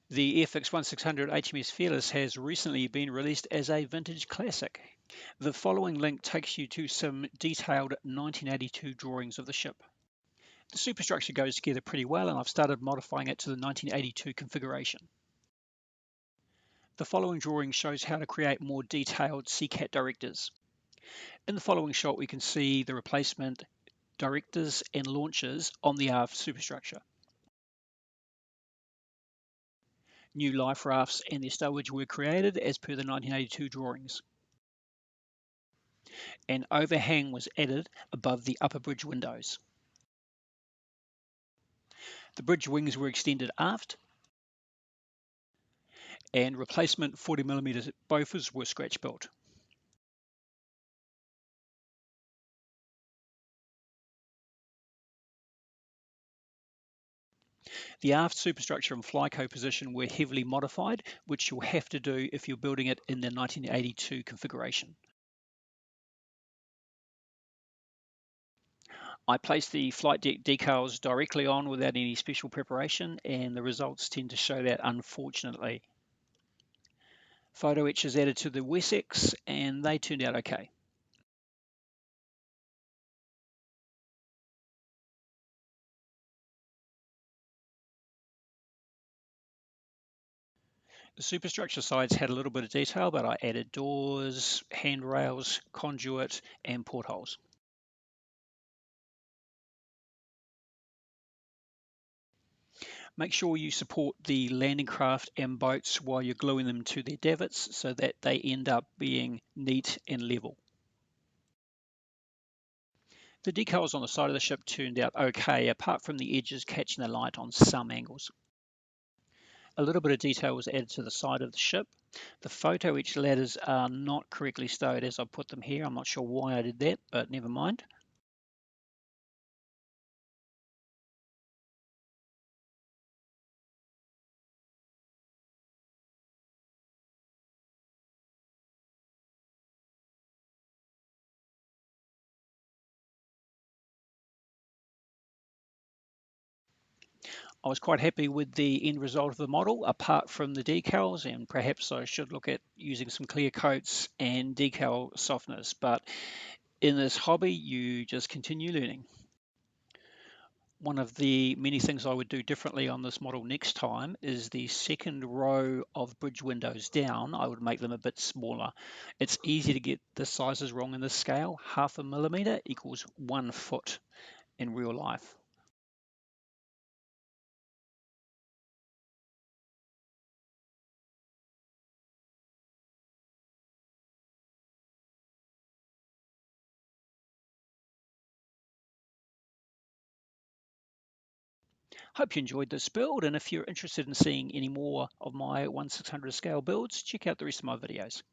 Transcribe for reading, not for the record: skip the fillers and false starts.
The Airfix 1600 HMS Fearless has recently been released as a vintage classic. The following link takes you to some detailed 1982 drawings of the ship. The superstructure goes together pretty well, and I've started modifying it to the 1982 configuration. The following drawing shows how to create more detailed CCAT directors. In the following shot, we can see the replacement directors and launchers on the aft superstructure. New life rafts and their stowage were created as per the 1982 drawings. An overhang was added above the upper bridge windows. The bridge wings were extended aft, and replacement 40mm Bofors were scratch built. The aft superstructure and flyco position were heavily modified, which you'll have to do if you're building it in the 1982 configuration. I placed the flight deck decals directly on without any special preparation, and the results tend to show that, unfortunately. Photo etches added to the Wessex, and they turned out okay. The superstructure sides had a little bit of detail, but I added doors, handrails, conduit, and portholes. Make sure you support the landing craft and boats while you're gluing them to their davits so that they end up being neat and level. The decals on the side of the ship turned out okay, apart from the edges catching the light on some angles. A little bit of detail was added to the side of the ship. The photo etch ladders are not correctly stowed as I put them here. I'm not sure why I did that, but never mind. I was quite happy with the end result of the model, apart from the decals, and perhaps I should look at using some clear coats and decal softeners. But in this hobby, you just continue learning. One of the many things I would do differently on this model next time is the second row of bridge windows down. I would make them a bit smaller. It's easy to get the sizes wrong in this scale. 0.5 millimeter equals 1 foot in real life. Hope you enjoyed this build, and if you're interested in seeing any more of my 1/600 scale builds, check out the rest of my videos.